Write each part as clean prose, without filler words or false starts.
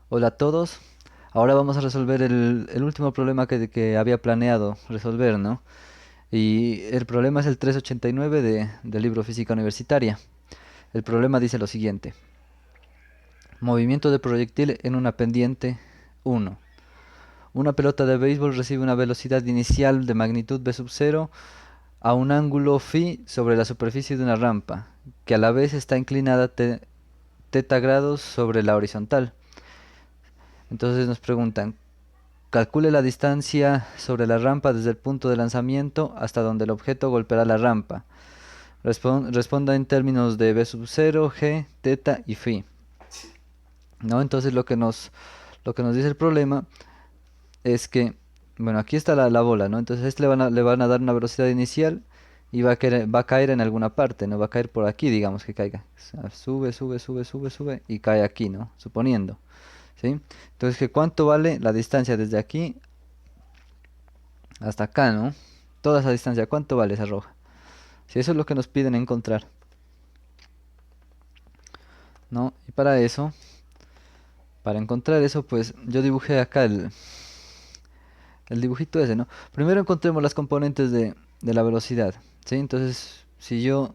Hola a todos. Ahora vamos a resolver el último problema que había planeado resolver, ¿no? Y el problema es el 389 del libro Física Universitaria. El problema dice lo siguiente. Movimiento de proyectil en una pendiente 1. Una pelota de béisbol recibe una velocidad inicial de magnitud v sub 0 a un ángulo phi sobre la superficie de una rampa, que a la vez está inclinada teta grados sobre la horizontal. Entonces nos preguntan, calcule la distancia sobre la rampa desde el punto de lanzamiento hasta donde el objeto golpeará la rampa. Responda en términos de b sub 0, g, teta y phi. ¿No? Entonces lo que nos dice el problema es que, bueno, aquí está la bola, ¿no? Entonces a este le van a dar una velocidad inicial y va a caer en alguna parte, ¿no? Va a caer por aquí, digamos que caiga. O sea, sube, sube, sube, sube, sube y cae aquí, ¿no? Suponiendo, ¿sí? Entonces, ¿que cuánto vale la distancia desde aquí hasta acá, ¿no? Toda esa distancia, ¿cuánto vale esa roja? Si eso es lo que nos piden encontrar, ¿no? Y para encontrar eso, pues yo dibujé acá el dibujito ese, ¿no? Primero encontremos las componentes de la velocidad, ¿sí? Entonces, si yo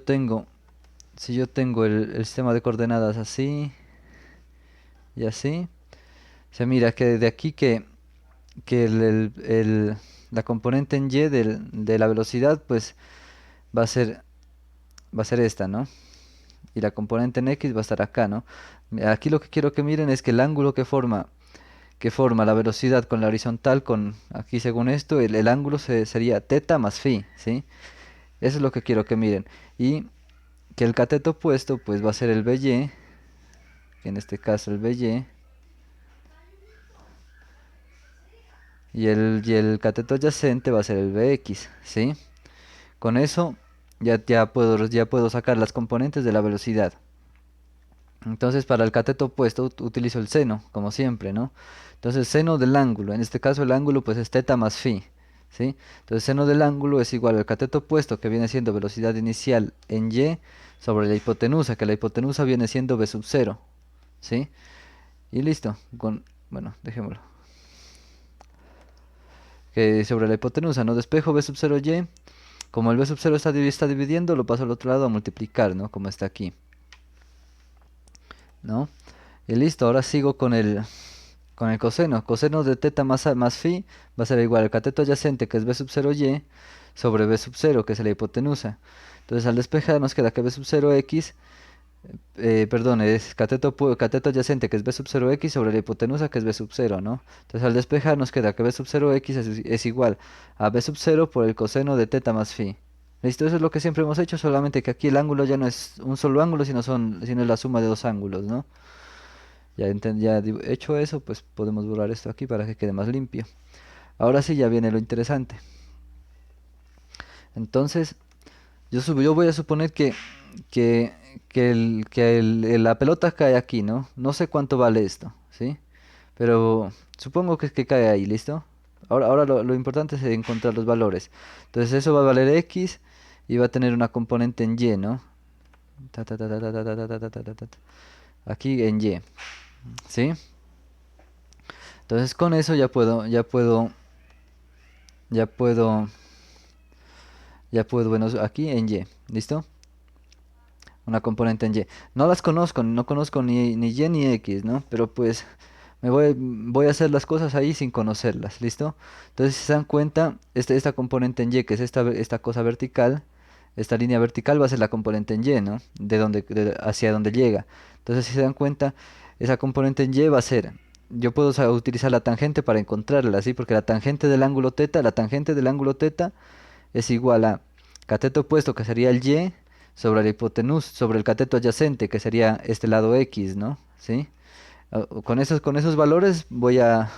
tengo, si yo tengo el sistema de coordenadas así y así, se mira que de aquí que la componente en y de la velocidad, pues va a ser, va a ser esta, ¿no? Y la componente en x va a estar acá, ¿no? Aquí lo que quiero que miren es que el ángulo que forma la velocidad con la horizontal, con aquí según esto, el ángulo sería teta más phi, ¿sí? Eso es lo que quiero que miren. Y que el cateto opuesto, pues va a ser el BY, que en este caso el BY, y el cateto adyacente va a ser el BX, ¿sí? Con eso ya puedo sacar las componentes de la velocidad. Entonces, para el cateto opuesto utilizo el seno, como siempre, ¿no? Entonces, seno del ángulo, en este caso el ángulo pues es teta más phi, ¿sí? Entonces, seno del ángulo es igual al cateto opuesto, que viene siendo velocidad inicial en y, sobre la hipotenusa, que la hipotenusa viene siendo v sub 0, ¿sí? Y listo, bueno, dejémoslo. Que sobre la hipotenusa, ¿no? Despejo v sub 0 y, como el v sub 0 está dividiendo, lo paso al otro lado a multiplicar, ¿no? Como está aquí, ¿no? Y listo, ahora sigo con el coseno. Coseno de teta más phi va a ser igual al cateto adyacente, que es b sub 0 y, sobre b sub 0, que es la hipotenusa. Entonces al despejar nos queda que b sub 0 x, perdón, es cateto adyacente, que es b sub 0 x, sobre la hipotenusa, que es b sub 0, ¿no? Entonces al despejar nos queda que b sub 0 x es igual a b sub 0 por el coseno de teta más phi. Listo, eso es lo que siempre hemos hecho, solamente que aquí el ángulo ya no es un solo ángulo, sino es la suma de dos ángulos, ¿no? Ya hecho eso, pues podemos borrar esto aquí para que quede más limpio. Ahora sí ya viene lo interesante. Entonces, yo voy a suponer que, la pelota cae aquí, ¿no? No sé cuánto vale esto, ¿sí? Pero supongo que cae ahí, ¿listo? Ahora lo importante es encontrar los valores. Entonces eso va a valer x y va a tener una componente en y, ¿no? Ta, ta, ta, ta, ta, ta, ta, ta, ta, ta, ta, ta. Aquí en y, ¿sí? Entonces con eso ya puedo, bueno, aquí en Y, ¿listo? Una componente en Y. No las conozco, no conozco ni Y ni X, ¿no? Pero pues voy a hacer las cosas ahí sin conocerlas, ¿listo? Entonces, si se dan cuenta, esta componente en Y, que es esta cosa vertical, esta línea vertical va a ser la componente en Y, ¿no? Hacia donde llega. Entonces, si se dan cuenta, esa componente en Y va a ser, yo puedo utilizar la tangente para encontrarla, ¿sí? Porque la tangente del ángulo teta es igual a cateto opuesto, que sería el y, sobre la hipotenusa, sobre el cateto adyacente, que sería este lado x, ¿no? ¿Sí? Con esos valores voy a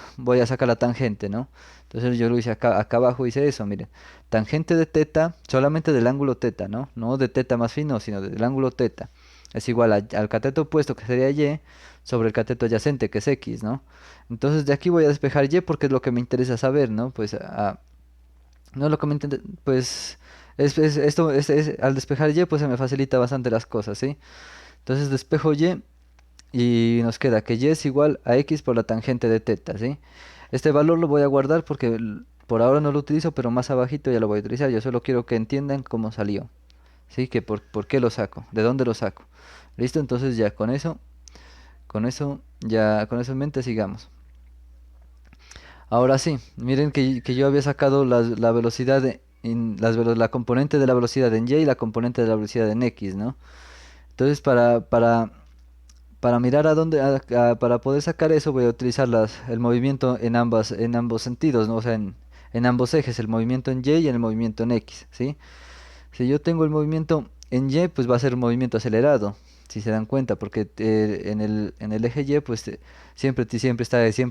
sacar la tangente, ¿no? Entonces yo lo hice acá abajo, hice eso, miren. Tangente de teta, solamente del ángulo teta, ¿no? No de teta más fino, sino del ángulo teta. Es igual al cateto opuesto, que sería y, sobre el cateto adyacente, que es x, ¿no? Entonces de aquí voy a despejar y porque es lo que me interesa saber, ¿no? Pues no lo comenté, pues al despejar Y pues se me facilita bastante las cosas, ¿sí? Entonces despejo Y y nos queda que y es igual a x por la tangente de teta, ¿sí? Este valor lo voy a guardar porque por ahora no lo utilizo, pero más abajito ya lo voy a utilizar. Yo solo quiero que entiendan cómo salió, ¿sí? Que por qué lo saco, de dónde lo saco. ¿Listo? Entonces ya con eso en mente sigamos. Ahora sí, miren que yo había sacado la velocidad la componente de la velocidad en y la componente de la velocidad en x, ¿no? Entonces para mirar a dónde, para poder sacar eso voy a utilizar el movimiento en ambos sentidos, ¿no? O sea, en ambos ejes, el movimiento en y el movimiento en x, ¿sí? Si yo tengo el movimiento en y, pues va a ser un movimiento acelerado, si se dan cuenta, porque en el eje y, pues siempre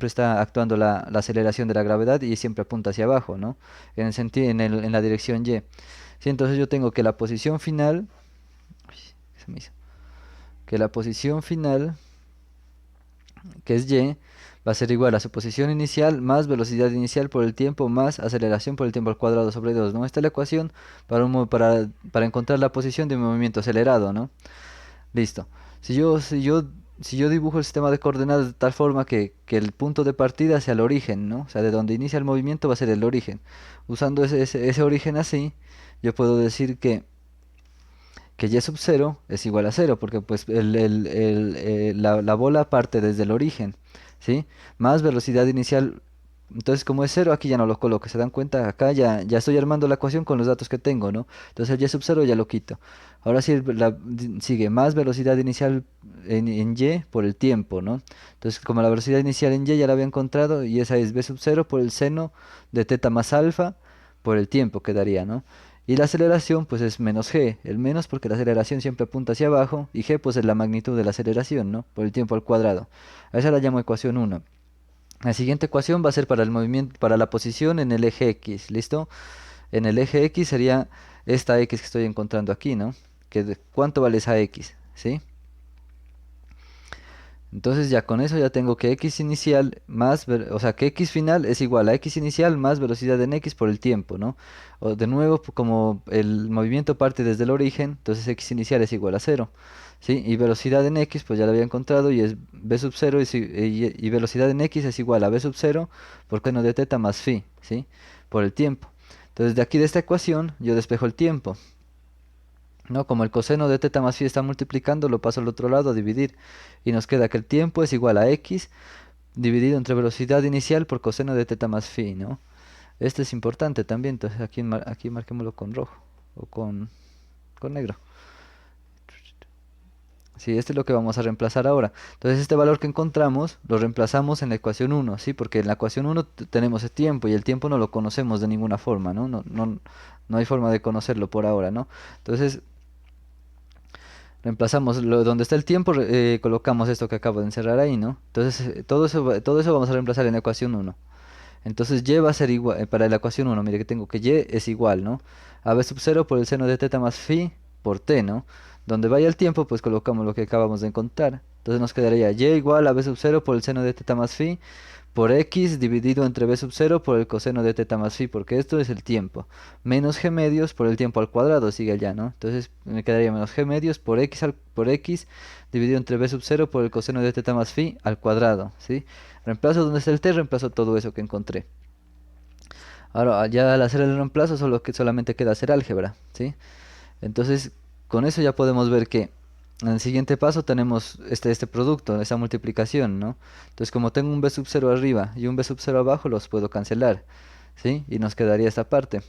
está actuando la aceleración de la gravedad y siempre apunta hacia abajo, ¿no? En el sentido, en la dirección y. Sí, entonces yo tengo que la posición final, uy, ¿qué se me hizo? Que la posición final, que es y, va a ser igual a su posición inicial más velocidad inicial por el tiempo más aceleración por el tiempo al cuadrado sobre 2, ¿no? Esta es la ecuación para encontrar la posición de un movimiento acelerado, ¿no? Listo. Si yo dibujo el sistema de coordenadas de tal forma que el punto de partida sea el origen, ¿no? O sea, de donde inicia el movimiento va a ser el origen. Usando ese origen así, yo puedo decir que y sub 0 es igual a 0, porque pues la bola parte desde el origen, ¿sí? Más velocidad inicial. Entonces, como es 0, aquí ya no lo coloco. ¿Se dan cuenta? Acá ya estoy armando la ecuación con los datos que tengo, ¿no? Entonces el y sub 0 ya lo quito. Ahora sí, sigue más velocidad inicial en y por el tiempo, ¿no? Entonces, como la velocidad inicial en y ya la había encontrado, y esa es b sub 0 por el seno de teta más alfa por el tiempo que daría, ¿no? Y la aceleración pues es menos g, el menos porque la aceleración siempre apunta hacia abajo y g pues es la magnitud de la aceleración, ¿no? Por el tiempo al cuadrado. A esa la llamo ecuación 1. La siguiente ecuación va a ser para el movimiento, para la posición en el eje x, ¿listo? En el eje x sería esta x que estoy encontrando aquí, ¿no? ¿Cuánto vale esa x? ¿Sí? Entonces ya con eso ya tengo que x inicial o sea, que x final es igual a x inicial más velocidad en x por el tiempo, ¿no? O de nuevo, como el movimiento parte desde el origen, entonces x inicial es igual a 0, ¿sí? Y velocidad en x, pues ya lo había encontrado y es b sub 0 y velocidad en x es igual a b sub 0 por cono de teta más phi, ¿sí? Por el tiempo. Entonces de aquí de esta ecuación yo despejo el tiempo. ¿No? Como el coseno de teta más phi está multiplicando, lo paso al otro lado a dividir. Y nos queda que el tiempo es igual a x dividido entre velocidad inicial por coseno de teta más phi, ¿no? Este es importante también, entonces aquí marquémoslo con rojo o con negro. Sí, este es lo que vamos a reemplazar ahora. Entonces este valor que encontramos lo reemplazamos en la ecuación 1, ¿sí? Porque en la ecuación 1 tenemos el tiempo y el tiempo no lo conocemos de ninguna forma, ¿no? No hay forma de conocerlo por ahora, ¿no? Entonces reemplazamos donde está el tiempo, colocamos esto que acabo de encerrar ahí, ¿no? Entonces, todo eso vamos a reemplazar en la ecuación 1. Entonces, y va a ser igual, para la ecuación 1, mire que tengo que y es igual, ¿no? A b sub 0 por el seno de teta más phi por t, ¿no? Donde vaya el tiempo, pues colocamos lo que acabamos de encontrar. Entonces nos quedaría y igual a b sub 0 por el seno de teta más phi por x dividido entre b sub 0 por el coseno de teta más phi, porque esto es el tiempo, menos g medios por el tiempo al cuadrado, sigue allá, ¿no? Entonces me quedaría menos g medios por x dividido entre b sub 0 por el coseno de teta más phi al cuadrado, ¿sí? Reemplazo donde está el t, reemplazo todo eso que encontré. Ahora, ya al hacer el reemplazo, solamente queda hacer álgebra, ¿sí? Entonces, con eso ya podemos ver que en el siguiente paso tenemos este producto, esa multiplicación, ¿no? Entonces, como tengo un b sub 0 arriba y un b sub 0 abajo, los puedo cancelar, ¿sí? Y nos quedaría esta parte.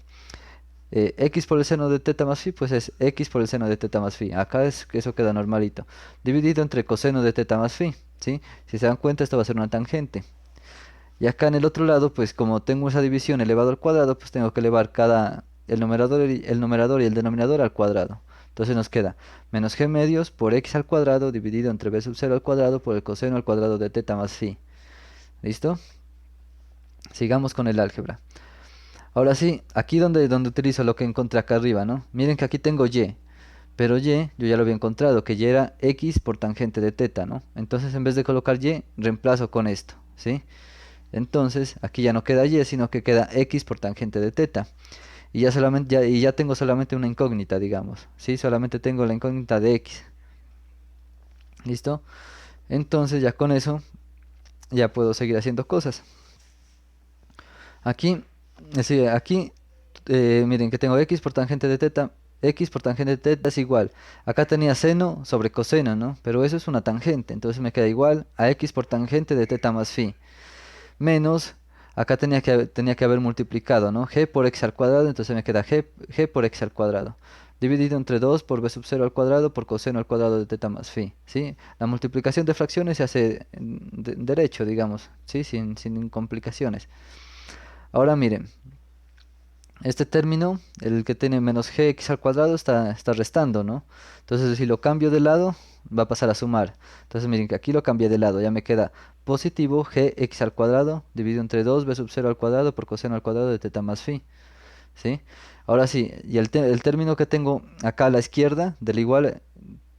X por el seno de teta más phi, pues es x por el seno de teta más phi. Acá es que eso queda normalito. Dividido entre coseno de teta más phi, ¿sí? Si se dan cuenta, esto va a ser una tangente. Y acá en el otro lado, pues como tengo esa división elevado al cuadrado, pues tengo que elevar el numerador y el denominador al cuadrado. Entonces nos queda menos g medios por x al cuadrado dividido entre b sub 0 al cuadrado por el coseno al cuadrado de teta más phi. ¿Listo? Sigamos con el álgebra. Ahora sí, aquí donde utilizo lo que encontré acá arriba, ¿no? Miren que aquí tengo y, pero y yo ya lo había encontrado, que y era x por tangente de teta, ¿no? Entonces en vez de colocar y, reemplazo con esto, ¿sí? Entonces, aquí ya no queda y, sino que queda x por tangente de teta. Y ya tengo solamente una incógnita, digamos. ¿Sí? Solamente tengo la incógnita de x. ¿Listo? Entonces ya con eso ya puedo seguir haciendo cosas. Aquí, sí, aquí, miren que tengo x por tangente de teta. X por tangente de teta es igual. Acá tenía seno sobre coseno, ¿no? Pero eso es una tangente. Entonces me queda igual a x por tangente de teta más phi. Menos, acá tenía que haber multiplicado, ¿no? G por x al cuadrado. Entonces me queda g por x al cuadrado. Dividido entre 2 por b sub 0 al cuadrado por coseno al cuadrado de teta más phi. ¿Sí? La multiplicación de fracciones se hace derecho, digamos. ¿Sí? Sin complicaciones. Ahora miren. Este término, el que tiene menos gx al cuadrado, está restando, ¿no? Entonces, si lo cambio de lado, va a pasar a sumar. Entonces, miren que aquí lo cambié de lado. Ya me queda positivo gx al cuadrado dividido entre 2 b sub 0 al cuadrado por coseno al cuadrado de teta más phi. ¿Sí? Ahora sí, y el término que tengo acá a la izquierda, del igual,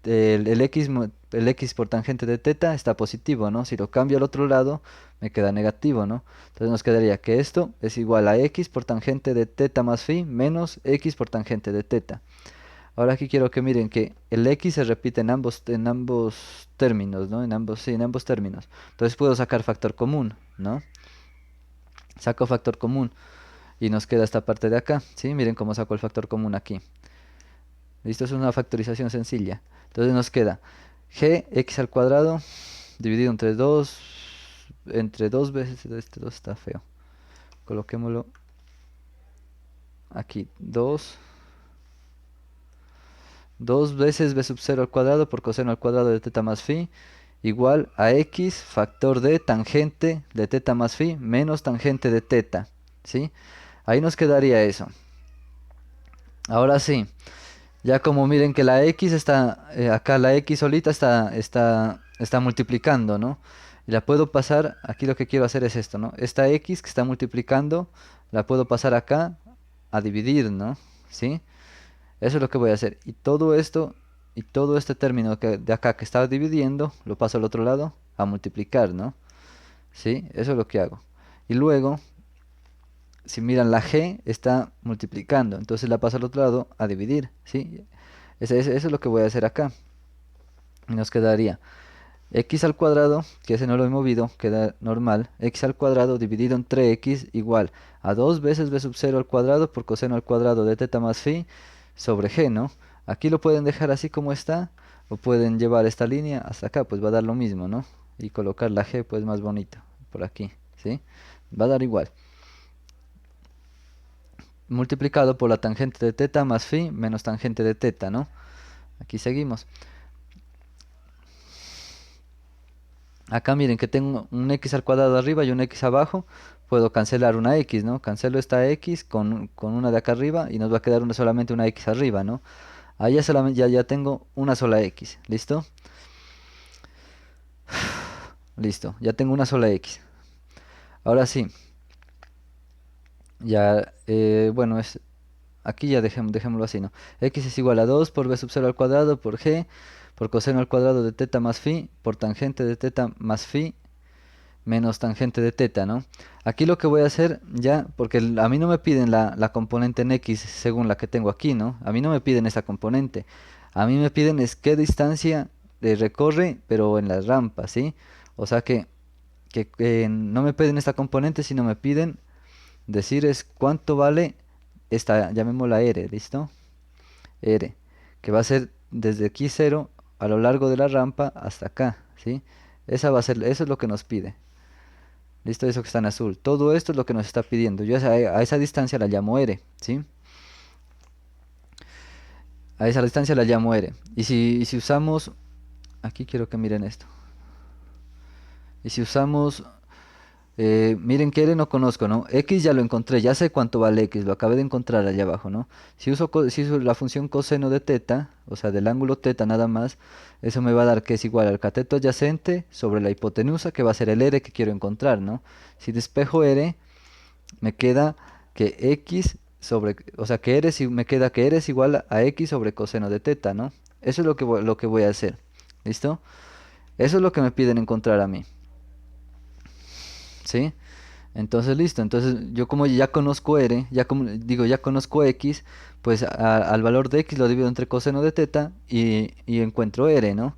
el x por tangente de teta está positivo, ¿no? Si lo cambio al otro lado, me queda negativo, ¿no? Entonces nos quedaría que esto es igual a x por tangente de teta más phi menos x por tangente de teta. Ahora aquí quiero que miren que el x se repite en ambos términos, ¿no? Sí, en ambos términos. Entonces puedo sacar factor común, ¿no? Saco factor común y nos queda esta parte de acá, ¿sí? Miren cómo saco el factor común aquí. Listo, es una factorización sencilla. Entonces nos queda gx al cuadrado dividido entre 2 veces, este 2 está feo. Coloquémoslo aquí, 2 veces b sub 0 al cuadrado por coseno al cuadrado de teta más phi igual a x factor de tangente de teta más phi menos tangente de teta, ¿sí? Ahí nos quedaría eso. Ahora sí, ya como miren que la x está, acá la x solita está multiplicando, ¿no? Y la puedo pasar, aquí lo que quiero hacer es esto, ¿no? Esta x que está multiplicando, la puedo pasar acá a dividir, ¿no? ¿Sí? Eso es lo que voy a hacer. Y todo este término de acá que estaba dividiendo, lo paso al otro lado a multiplicar, ¿no? ¿Sí? Eso es lo que hago. Y luego, si miran, la g está multiplicando, entonces la paso al otro lado a dividir, ¿sí? Eso es lo que voy a hacer acá. Y nos quedaría x al cuadrado, que ese no lo he movido, queda normal, x al cuadrado dividido entre x igual a 2 veces b sub 0 al cuadrado por coseno al cuadrado de teta más phi sobre g, ¿no? Aquí lo pueden dejar así como está, o pueden llevar esta línea hasta acá, pues va a dar lo mismo, ¿no? Y colocar la g pues más bonito, por aquí, ¿sí? Va a dar igual. Multiplicado por la tangente de teta más phi menos tangente de teta, ¿no? Aquí seguimos. Acá miren que tengo un x al cuadrado arriba y un x abajo. Puedo cancelar una x, ¿no? Cancelo esta x con una de acá arriba y nos va a quedar solamente una x arriba, ¿no? Ahí ya tengo una sola x. ¿Listo? Listo. Ya tengo una sola x. Ahora sí. Ya, bueno, aquí ya dejémoslo así, ¿no? X es igual a 2 por b sub 0 al cuadrado por g por coseno al cuadrado de teta más phi por tangente de teta más phi menos tangente de teta, ¿no? Aquí lo que voy a hacer ya, porque a mí no me piden la componente en x según la que tengo aquí, ¿no? A mí no me piden esa componente. A mí me piden es qué distancia recorre, pero en las rampas, ¿sí? O sea que no me piden esta componente, sino me piden decir es cuánto vale esta, llamémosla R, ¿listo? R, que va a ser desde aquí 0 a lo largo de la rampa hasta acá, ¿sí? Esa va a ser, eso es lo que nos pide. Listo, eso que está en azul. Todo esto es lo que nos está pidiendo. Yo a esa distancia la llamo R, ¿sí? A esa distancia la llamo R. Y si usamos, aquí quiero que miren esto. Y si usamos, miren que R no conozco, ¿no? X ya lo encontré, ya sé cuánto vale X, lo acabé de encontrar allá abajo, ¿no? Si uso la función coseno de teta, o sea, del ángulo teta nada más, eso me va a dar que es igual al cateto adyacente sobre la hipotenusa, que va a ser el R que quiero encontrar, ¿no? Si despejo R, me queda que x sobre, o sea, me queda que r es igual a x sobre coseno de teta, ¿no? Eso es lo que voy a hacer. ¿Listo? Eso es lo que me piden encontrar a mí. ¿Sí? Entonces, listo. Entonces, yo como ya conozco r, ya conozco x, pues al valor de x lo divido entre coseno de teta y encuentro r, ¿no?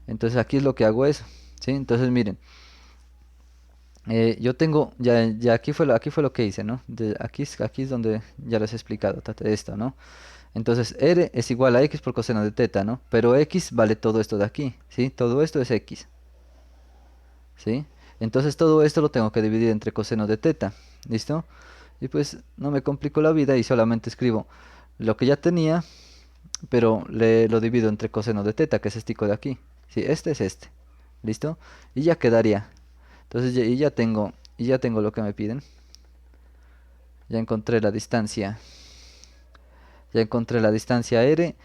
Entonces aquí es lo que hago eso. ¿sí? Entonces miren, yo tengo, ya aquí fue lo que hice, ¿no? Aquí es donde ya les he explicado esto, ¿no? Entonces r es igual a x por coseno de teta, ¿no? Pero x vale todo esto de aquí, ¿sí? Todo esto es x, ¿sí? Entonces todo esto lo tengo que dividir entre coseno de teta, ¿listo? Y pues no me complico la vida y solamente escribo lo que ya tenía, pero lo divido entre coseno de teta, que es este de aquí. Sí, este es este, ¿listo? Y ya quedaría. Entonces y ya tengo lo que me piden. Ya encontré la distancia, ya encontré la distancia r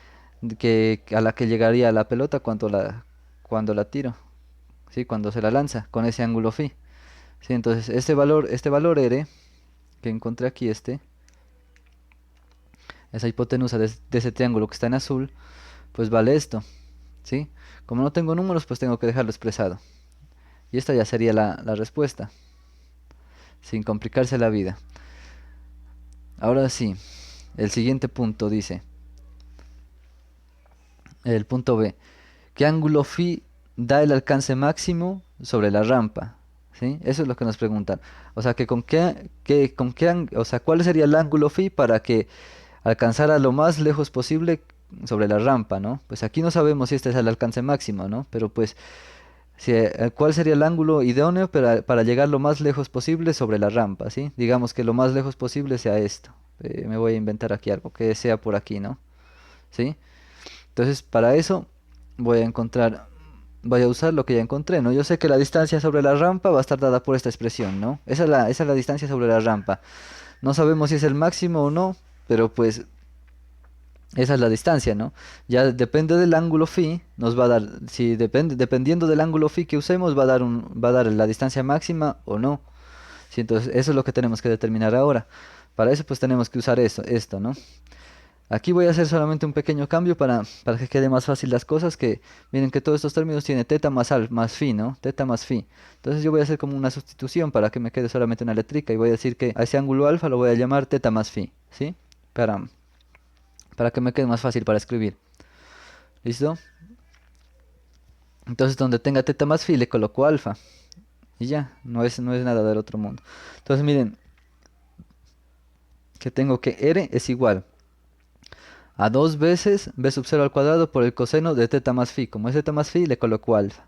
a la que llegaría la pelota cuando la tiro, ¿sí? Cuando se la lanza con ese ángulo phi. Sí, entonces este valor r que encontré aquí, esa hipotenusa de ese triángulo que está en azul, pues vale esto, ¿sí? Como no tengo números, pues tengo que dejarlo expresado. Y esta ya sería la respuesta, sin complicarse la vida. Ahora sí, el siguiente punto dice, el punto B, ¿qué ángulo phi da el alcance máximo sobre la rampa? ¿Sí? Eso es lo que nos preguntan. O sea, que o sea, ¿cuál sería el ángulo phi para que alcanzara lo más lejos posible sobre la rampa, ¿no? Pues aquí no sabemos si este es el alcance máximo, ¿no? Pero pues, ¿cuál sería el ángulo idóneo para llegar lo más lejos posible sobre la rampa, ¿sí? Digamos que lo más lejos posible sea esto. Me voy a inventar aquí algo que sea por aquí, ¿no? ¿Sí? Entonces, para eso voy a encontrar, voy a usar lo que ya encontré, ¿no? Yo sé que la distancia sobre la rampa va a estar dada por esta expresión, ¿no? Esa es la distancia sobre la rampa. No sabemos si es el máximo o no, pero pues esa es la distancia, ¿no? Ya depende del ángulo phi, nos va a dar, si dependiendo del ángulo phi que usemos, va a dar la distancia máxima o no. Sí, entonces eso es lo que tenemos que determinar ahora. Para eso pues tenemos que usar esto, ¿no? Aquí voy a hacer solamente un pequeño cambio para que quede más fácil las cosas, que miren que todos estos términos tiene teta más phi, ¿no? Teta más phi. Entonces yo voy a hacer como una sustitución para que me quede solamente una letrica y voy a decir que a ese ángulo alfa lo voy a llamar teta más phi, ¿sí? Para, para que me quede más fácil para escribir. ¿Listo? Entonces donde tenga teta más phi le coloco alfa. Y ya, no es nada del otro mundo. Entonces miren que tengo que r es igual a 2 veces b sub 0 al cuadrado por el coseno de teta más phi. Como es teta más phi, le coloco alfa.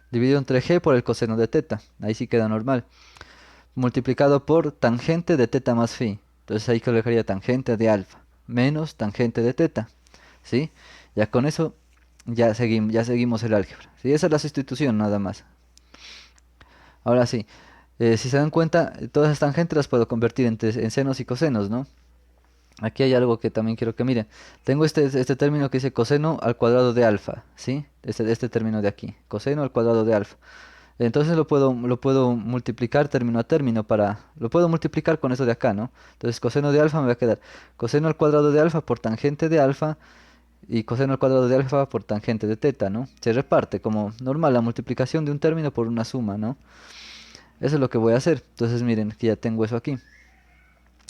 Dividido entre g por el coseno de teta. Ahí sí queda normal. Multiplicado por tangente de teta más phi. Entonces ahí colocaría tangente de alfa menos tangente de teta. ¿Sí? Ya con eso ya seguimos el álgebra. ¿Sí? Esa es la sustitución nada más. Ahora sí, si se dan cuenta, todas estas tangentes las puedo convertir en senos y cosenos, ¿no? Aquí hay algo que también quiero que miren. Tengo este término que dice coseno al cuadrado de alfa, ¿sí? Este término de aquí, coseno al cuadrado de alfa. Entonces lo puedo multiplicar término a término lo puedo multiplicar con eso de acá, ¿no? Entonces coseno de alfa me va a quedar coseno al cuadrado de alfa por tangente de alfa y coseno al cuadrado de alfa por tangente de teta, ¿no? Se reparte como normal la multiplicación de un término por una suma, ¿no? Eso es lo que voy a hacer. Entonces miren que ya tengo eso aquí.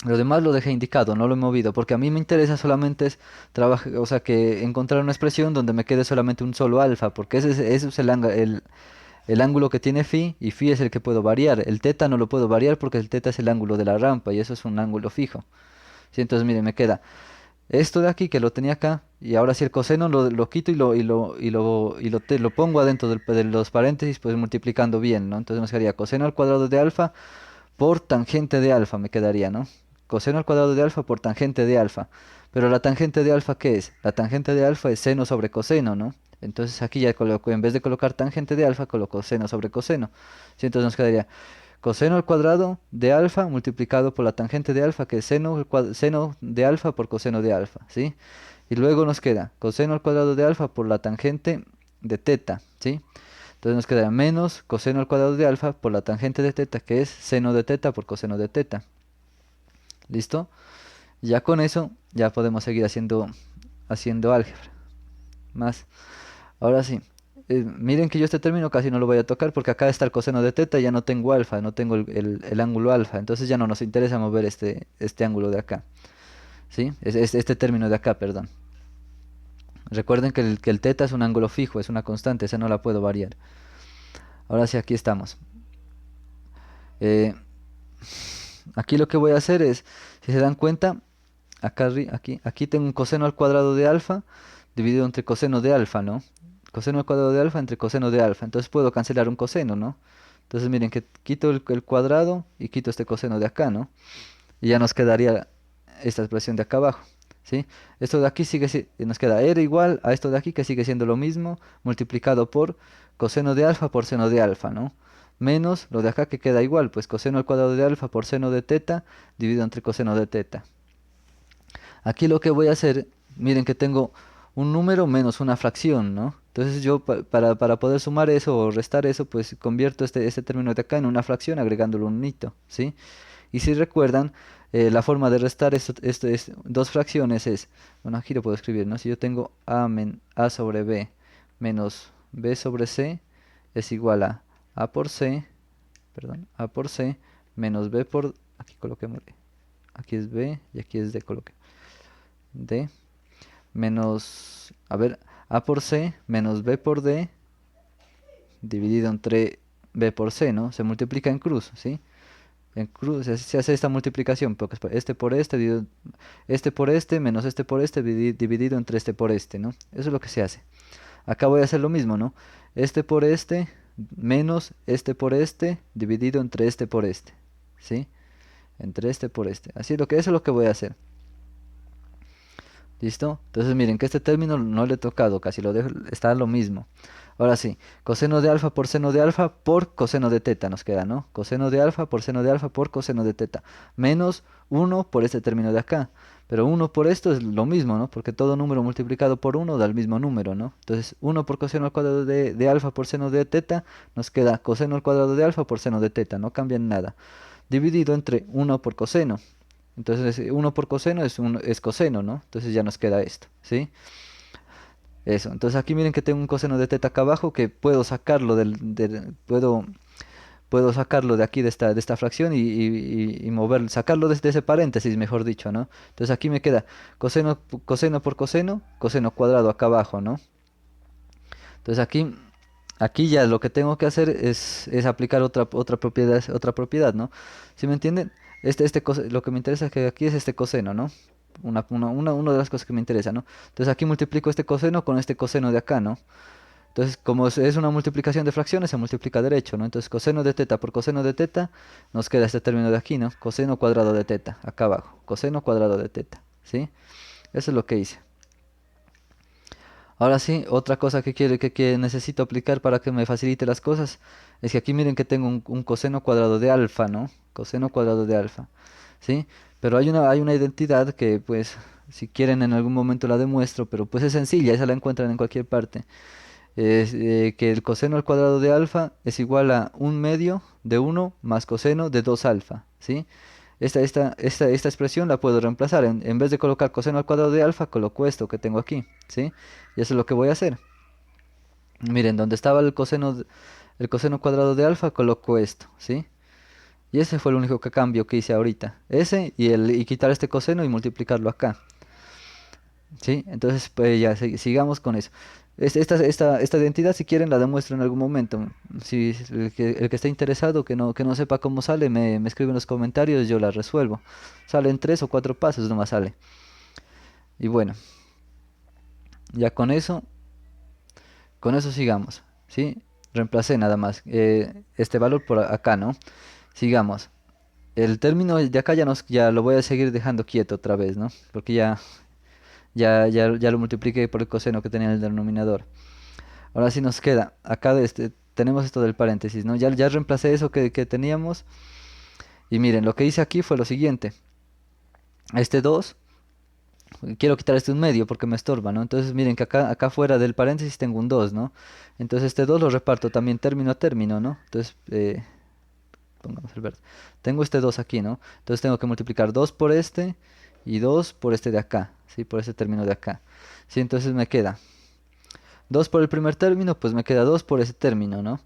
Lo demás lo dejé indicado, no lo he movido, porque a mí me interesa solamente es trabajar, o sea, que encontrar una expresión donde me quede solamente un solo alfa, porque ese es el ángulo que tiene phi, y phi es el que puedo variar. El teta no lo puedo variar porque el teta es el ángulo de la rampa, y eso es un ángulo fijo. ¿Sí? Entonces, miren, me queda esto de aquí que lo tenía acá, y ahora si el coseno lo quito lo pongo adentro de los paréntesis, pues multiplicando bien, ¿no? Entonces me quedaría coseno al cuadrado de alfa por tangente de alfa, me quedaría, ¿no? Coseno al cuadrado de alfa por tangente de alfa. Pero la tangente de alfa, ¿qué es? La tangente de alfa es seno sobre coseno, ¿no? Entonces aquí ya coloco, en vez de colocar tangente de alfa, coloco seno sobre coseno. ¿Sí? Entonces nos quedaría coseno al cuadrado de alfa multiplicado por la tangente de alfa, que es seno de alfa por coseno de alfa, ¿sí? Y luego nos queda coseno al cuadrado de alfa por la tangente de teta, ¿sí? Entonces nos queda menos coseno al cuadrado de alfa por la tangente de teta, que es seno de teta por coseno de teta. ¿Listo? Ya con eso ya podemos seguir haciendo álgebra. Más. Ahora sí. Miren que yo este término casi no lo voy a tocar porque acá está el coseno de teta y ya no tengo alfa, no tengo el ángulo alfa. Entonces ya no nos interesa mover este ángulo de acá. ¿Sí? Este término de acá, perdón. Recuerden que el teta es un ángulo fijo, es una constante, esa no la puedo variar. Ahora sí, aquí estamos. Eh, Aquí lo que voy a hacer es, si se dan cuenta, aquí tengo un coseno al cuadrado de alfa dividido entre coseno de alfa, ¿no? Coseno al cuadrado de alfa entre coseno de alfa. Entonces puedo cancelar un coseno, ¿no? Entonces miren que quito el cuadrado y quito este coseno de acá, ¿no? Y ya nos quedaría esta expresión de acá abajo, ¿sí? Esto de aquí nos queda r igual a esto de aquí que sigue siendo lo mismo multiplicado por coseno de alfa por seno de alfa, ¿no? Menos lo de acá que queda igual, pues coseno al cuadrado de alfa por seno de teta dividido entre coseno de teta. Aquí lo que voy a hacer, miren que tengo un número menos una fracción, ¿no? Entonces yo para poder sumar eso o restar eso, pues convierto este término de acá en una fracción agregándole un hito, ¿sí? Y si recuerdan, la forma de restar dos fracciones es, bueno, aquí lo puedo escribir, ¿no? Si yo tengo a sobre b menos b sobre c es igual a por c, perdón, a por c menos b por, aquí coloquemos, aquí es b y aquí es d, coloque, d menos, a ver, a por c menos b por d dividido entre b por c, ¿no? Se multiplica en cruz, ¿sí? En cruz se hace esta multiplicación, porque este por este, este por este, menos este por este, dividido entre este por este, ¿no? Eso es lo que se hace. Acá voy a hacer lo mismo, ¿no? Este por este, menos este por este, dividido entre este por este, ¿sí? Entre este por este. Así es eso es lo que voy a hacer. ¿Listo? Entonces miren que este término no le he tocado, casi lo dejo, está lo mismo. Ahora sí, coseno de alfa por seno de alfa por coseno de teta nos queda, ¿no? Coseno de alfa por seno de alfa por coseno de teta. Menos 1 por este término de acá. Pero 1 por esto es lo mismo, ¿no? Porque todo número multiplicado por 1 da el mismo número, ¿no? Entonces 1 por coseno al cuadrado de alfa por seno de teta nos queda coseno al cuadrado de alfa por seno de teta. No cambian nada. Dividido entre 1 por coseno. Entonces 1 por coseno es coseno, ¿no? Entonces ya nos queda esto, ¿sí? Eso. Entonces aquí miren que tengo un coseno de teta acá abajo que puedo sacarlo puedo sacarlo de aquí de esta fracción y moverlo, sacarlo desde ese paréntesis, mejor dicho, ¿no? Entonces aquí me queda coseno por coseno, coseno cuadrado acá abajo, ¿no? Entonces aquí ya lo que tengo que hacer es aplicar otra propiedad, ¿no? ¿Sí me entienden? Lo que me interesa que aquí es este coseno, ¿no? Una de las cosas que me interesa, ¿no? Entonces aquí multiplico este coseno con este coseno de acá, ¿no? Entonces, como es una multiplicación de fracciones, se multiplica derecho, ¿no? Entonces, coseno de teta por coseno de teta, nos queda este término de aquí, ¿no? Coseno cuadrado de teta, acá abajo. Coseno cuadrado de teta, ¿sí? Eso es lo que hice. Ahora sí, otra cosa que necesito aplicar para que me facilite las cosas es que aquí miren que tengo un coseno cuadrado de alfa, ¿no? Coseno cuadrado de alfa, ¿sí? Pero hay una identidad que pues si quieren en algún momento la demuestro, pero pues es sencilla, esa la encuentran en cualquier parte. Es que el coseno al cuadrado de alfa es igual a un medio de uno más coseno de 2 alfa, ¿sí? Esta expresión la puedo reemplazar. En vez de colocar coseno al cuadrado de alfa, coloco esto que tengo aquí, ¿sí? Y eso es lo que voy a hacer. Miren, donde estaba el coseno cuadrado de alfa, coloco esto, ¿sí? Y ese fue el único cambio que hice ahorita. Ese y quitar este coseno y multiplicarlo acá. ¿Sí? Entonces, pues ya, sigamos con eso. Esta identidad, si quieren, la demuestro en algún momento. Si el que esté interesado, que no sepa cómo sale, me escribe en los comentarios, yo la resuelvo. Salen 3 o 4 pasos, nomás sale. Y bueno, ya con eso sigamos, ¿sí? Reemplacé nada más este valor por acá, ¿no? Sigamos. El término de acá ya lo voy a seguir dejando quieto otra vez, ¿no? Porque ya lo multipliqué por el coseno que tenía en el denominador. Ahora sí nos queda, acá tenemos esto del paréntesis, ¿no? Ya reemplacé eso que teníamos. Y miren, lo que hice aquí fue lo siguiente. Este 2 quiero quitar este un medio porque me estorba, ¿no? Entonces miren que acá fuera del paréntesis tengo un 2, ¿no? Entonces este 2 lo reparto también término a término, ¿no? Entonces, pongamos el verde. Tengo este 2 aquí, ¿no? Entonces tengo que multiplicar 2 por este y 2 por este de acá, ¿sí? Por este término de acá. Sí, entonces me queda 2 por el primer término, pues me queda 2 por ese término, ¿no?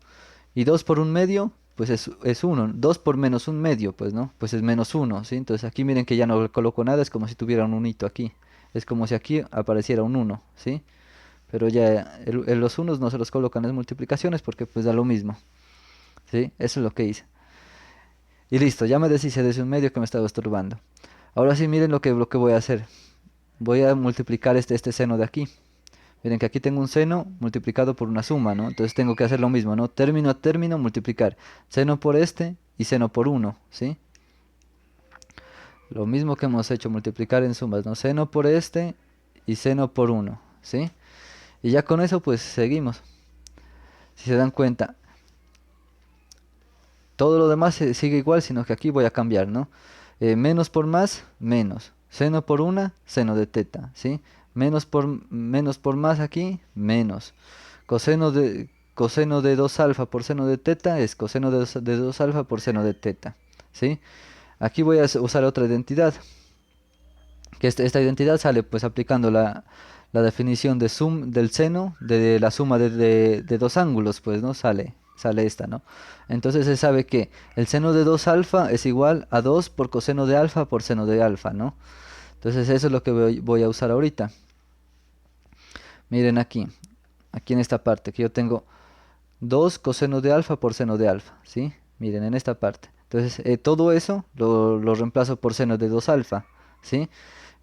Y 2 por un medio, pues es 1. 2 por menos un medio, pues, ¿no? Pues es menos 1, ¿sí? Entonces aquí miren que ya no coloco nada, es como si tuviera un unito aquí. Es como si aquí apareciera un 1, ¿sí? Pero ya los unos no se los colocan en multiplicaciones porque pues da lo mismo. ¿sí? Eso es lo que hice. Y listo, ya me deshice de ese medio que me estaba estorbando. Ahora sí, miren lo que voy a hacer. Voy a multiplicar este seno de aquí. Miren que aquí tengo un seno multiplicado por una suma, ¿no? Entonces tengo que hacer lo mismo, ¿no? Término a término multiplicar. Seno por este y seno por uno, ¿sí? Lo mismo que hemos hecho, multiplicar en sumas, ¿no? Seno por este y seno por uno, ¿sí? Y ya con eso pues seguimos. Si se dan cuenta, todo lo demás sigue igual, sino que aquí voy a cambiar, ¿no? Menos por más, menos. Seno por una, seno de teta, ¿sí? Menos por más aquí, menos. Coseno de 2 alfa por seno de teta es coseno de 2 alfa por seno de teta, ¿sí? Aquí voy a usar otra identidad, que esta identidad sale pues aplicando la definición del seno de la suma de dos ángulos, pues, ¿no? Sale esta, ¿no? Entonces se sabe que el seno de 2 alfa es igual a 2 por coseno de alfa por seno de alfa, ¿no? Entonces eso es lo que voy a usar ahorita. Miren aquí en esta parte, que yo tengo 2 coseno de alfa por seno de alfa, ¿sí? Miren en esta parte. Entonces todo eso lo reemplazo por seno de 2 alfa, ¿sí?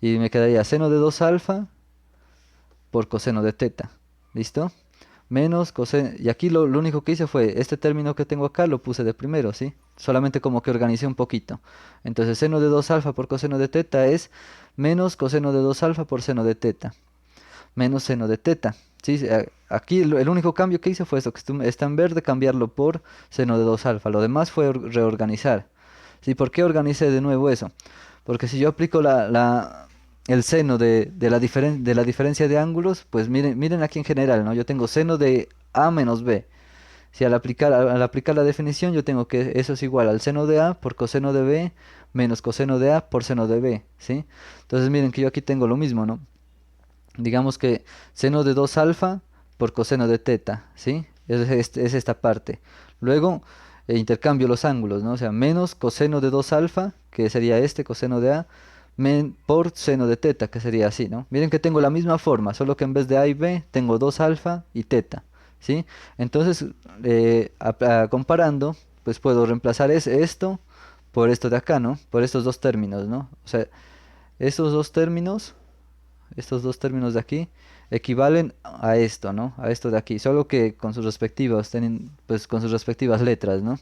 Y me quedaría seno de 2 alfa por coseno de teta. ¿Listo? Menos coseno. Y aquí lo único que hice fue, este término que tengo acá lo puse de primero, ¿sí? Solamente como que organicé un poquito. Entonces seno de 2 alfa por coseno de teta es menos coseno de 2 alfa por seno de teta. Menos seno de teta. ¿Sí? Aquí el único cambio que hice fue esto, que está en verde, cambiarlo por seno de 2 alfa. Lo demás fue reorganizar. ¿Sí? ¿Por qué organicé de nuevo eso? Porque si yo aplico el seno de la diferencia de ángulos, pues miren aquí en general, ¿no? Yo tengo seno de A menos B. Si al aplicar la definición, yo tengo que eso es igual al seno de A por coseno de B menos coseno de A por seno de B, ¿sí? Entonces miren que yo aquí tengo lo mismo, ¿no? Digamos que seno de 2 alfa por coseno de teta, ¿sí? Es esta parte. Luego intercambio los ángulos, ¿no? O sea, menos coseno de 2 alfa, que sería este coseno de A, por seno de teta, que sería así, ¿no? Miren que tengo la misma forma, solo que en vez de A y B tengo 2 alfa y teta, ¿sí? Entonces, comparando, pues puedo reemplazar esto por esto de acá, ¿no? Por estos dos términos, ¿no? O sea, estos dos términos estos dos términos de aquí equivalen a esto, ¿no? A esto de aquí, solo que con sus respectivos, pues con sus respectivas letras, ¿no?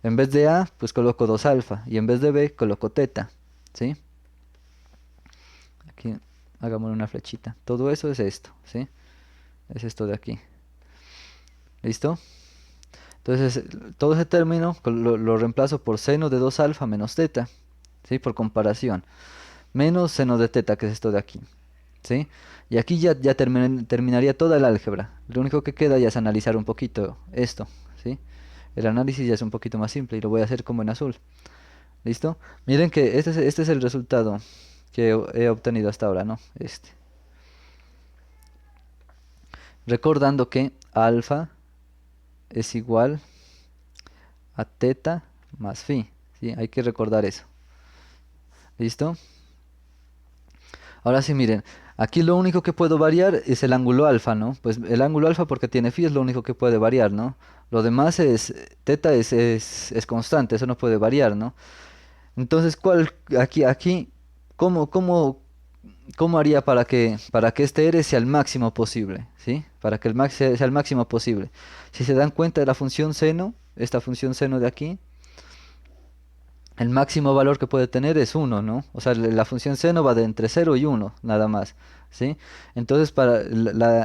En vez de A, pues coloco 2 alfa y en vez de B coloco teta, ¿sí? Aquí hagamos una flechita. Todo eso es esto, ¿sí? Es esto de aquí. ¿Listo? Entonces, todo ese término lo reemplazo por seno de 2 alfa menos teta, ¿sí? Por comparación. Menos seno de teta, que es esto de aquí. ¿Sí? Y aquí ya terminaría toda el álgebra. Lo único que queda ya es analizar un poquito esto, ¿sí? El análisis ya es un poquito más simple y lo voy a hacer como en azul. ¿Listo? Miren que este es el resultado que he obtenido hasta ahora, ¿no? Recordando que alfa es igual a teta más phi, ¿sí? Hay que recordar eso. ¿Listo? Ahora sí, miren, aquí lo único que puedo variar es el ángulo alfa, ¿no? Pues el ángulo alfa porque tiene phi es lo único que puede variar, ¿no? Lo demás teta es constante, eso no puede variar, ¿no? Entonces, aquí, ¿cómo, cómo, cómo haría para que este R sea el máximo posible, ¿sí? Para que sea el máximo posible. Si se dan cuenta de la función seno, esta función seno de aquí, el máximo valor que puede tener es 1, ¿no? O sea, la función seno va de entre 0 y 1, nada más, ¿sí? Entonces,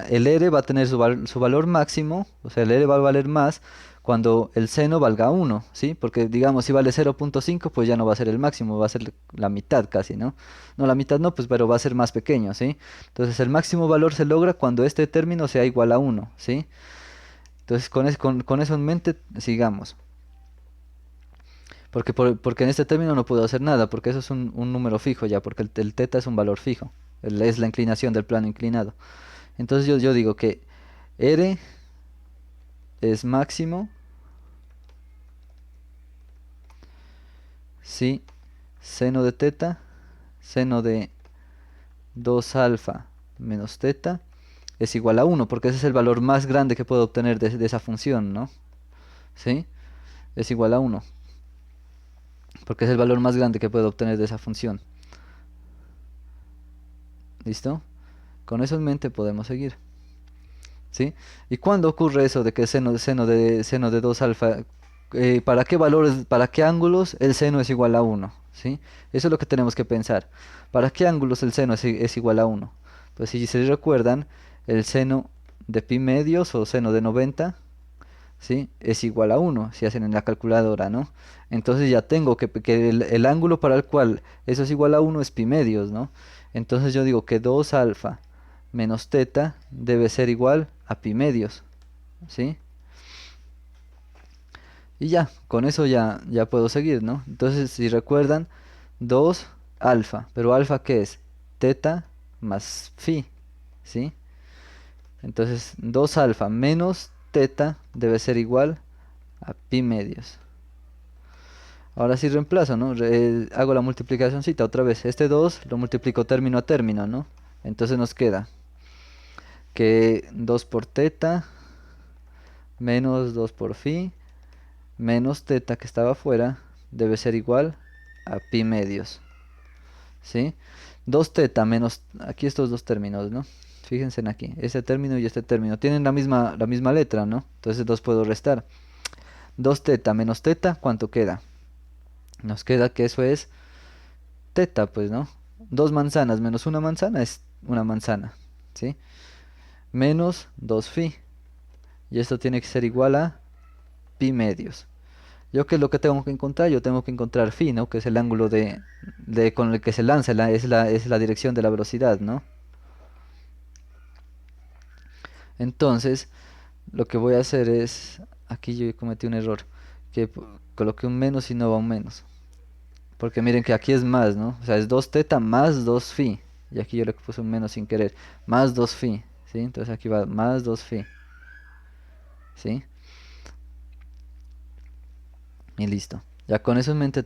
el R va a tener su valor máximo, o sea, el R va a valer más cuando el seno valga 1, ¿sí? Porque, digamos, si vale 0.5, pues ya no va a ser el máximo, va a ser la mitad casi, ¿no? No, la mitad no, pues, pero va a ser más pequeño, ¿sí? Entonces, el máximo valor se logra cuando este término sea igual a 1, ¿sí? Entonces, con eso en mente, sigamos. Porque en este término no puedo hacer nada, porque eso es un número fijo ya, porque el teta es un valor fijo, es la inclinación del plano inclinado. Entonces yo digo que R es máximo si seno de teta, seno de 2 alfa menos teta es igual a 1, porque ese es el valor más grande que puedo obtener de esa función, ¿no? ¿Sí? es igual a 1, porque es el valor más grande que puedo obtener de esa función. ¿Listo? Con eso en mente podemos seguir. ¿Sí? ¿Y cuándo ocurre eso de que el seno de 2 alfa, para qué valores, para qué ángulos el seno es igual a 1? ¿Sí? Eso es lo que tenemos que pensar. ¿Para qué ángulos el seno es igual a 1? Pues si se recuerdan, el seno de pi medios o seno de 90, ¿sí? Es igual a 1, si hacen en la calculadora, ¿no? Entonces ya tengo que el ángulo para el cual eso es igual a 1 es pi medios, ¿no? Entonces yo digo que 2 alfa menos teta debe ser igual a pi medios, ¿sí? Y ya, con eso ya puedo seguir, ¿no? Entonces, si recuerdan, 2 alfa, pero alfa ¿qué es? Teta más phi, ¿sí? Entonces, 2 alfa menos teta debe ser igual a pi medios. Ahora sí reemplazo, ¿no? Hago la multiplicacióncita otra vez. Este 2 lo multiplico término a término, ¿no? Entonces nos queda que 2 por teta menos 2 por phi menos teta que estaba afuera debe ser igual a pi medios, ¿sí? 2 teta menos, aquí estos dos términos, ¿no? Fíjense en aquí, este término y este término tienen la misma letra, ¿no? Entonces los puedo restar. 2 teta menos teta, ¿cuánto queda? Nos queda que eso es teta, pues, ¿no? 2 manzanas menos una manzana es una manzana, ¿sí? Menos 2 phi. Y esto tiene que ser igual a pi medios. ¿Yo qué es lo que tengo que encontrar? Yo tengo que encontrar phi, ¿no? Que es el ángulo con el que se lanza, es la dirección de la velocidad, ¿no? Entonces, lo que voy a hacer es, aquí yo cometí un error, que coloqué un menos y no va un menos. Porque miren que aquí es más, ¿no? O sea, es 2 teta más 2 phi. Y aquí yo le puse un menos sin querer. Más 2 phi, ¿sí? Entonces aquí va más 2 phi, ¿sí? Y listo. Ya con eso en mente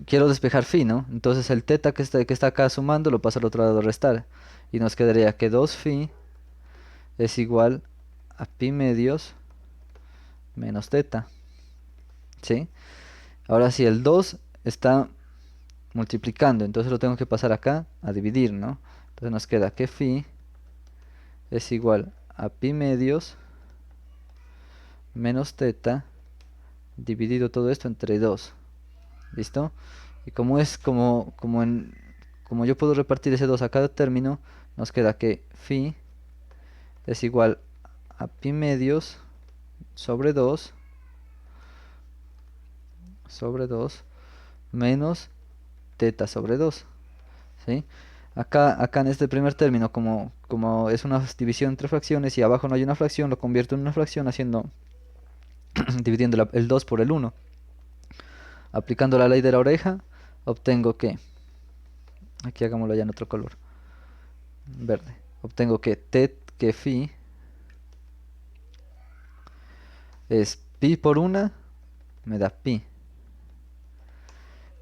quiero despejar phi, ¿no? Entonces el teta que está acá sumando lo paso al otro lado a restar. Y nos quedaría que 2 phi es igual a pi medios menos teta, ¿sí? Ahora sí, el 2 está multiplicando, entonces lo tengo que pasar acá a dividir, ¿no? Entonces nos queda que phi es igual a pi medios menos teta dividido todo esto entre 2. ¿Listo? Y como yo puedo repartir ese 2 a cada término, nos queda que phi es igual a pi medios sobre 2 menos teta sobre 2, ¿sí? Acá en este primer término, como es una división entre fracciones y abajo no hay una fracción, lo convierto en una fracción dividiendo el 2 por el 1. Aplicando la ley de la oreja, obtengo que, aquí hagámoslo ya en otro color, verde, obtengo que phi es pi por 1, me da pi.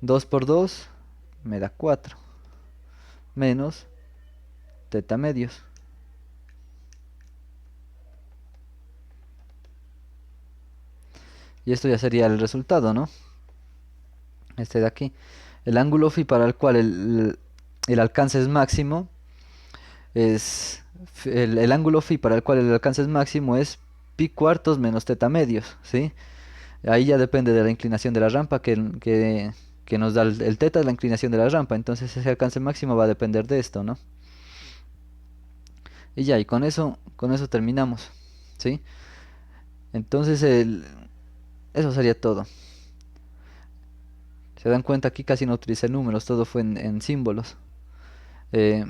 2 por 2 me da 4, menos teta medios. Y esto ya sería el resultado, ¿no? Este de aquí. El ángulo phi para el cual el alcance es máximo el ángulo phi para el cual el alcance es máximo es pi cuartos menos teta medios, ¿sí? Ahí ya depende de la inclinación de la rampa que nos da el teta, es la inclinación de la rampa. Entonces ese alcance máximo va a depender de esto, ¿no? Y ya, y con eso terminamos, ¿sí? Entonces eso sería todo. Se dan cuenta, aquí casi no utilicé números, todo fue en símbolos. Eh,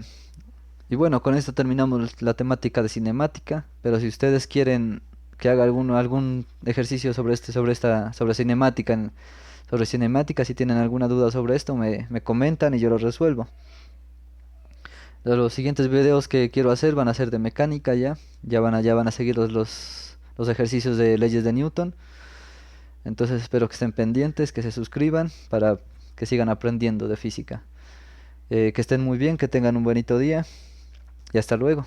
y bueno, con esto terminamos la temática de cinemática, pero si ustedes quieren que haga algún ejercicio sobre cinemática, si tienen alguna duda sobre esto, me comentan y yo lo resuelvo. Los siguientes videos que quiero hacer van a ser de mecánica ya van a seguir los ejercicios de leyes de Newton. Entonces espero que estén pendientes, que se suscriban para que sigan aprendiendo de física. Que estén muy bien, que tengan un bonito día y hasta luego.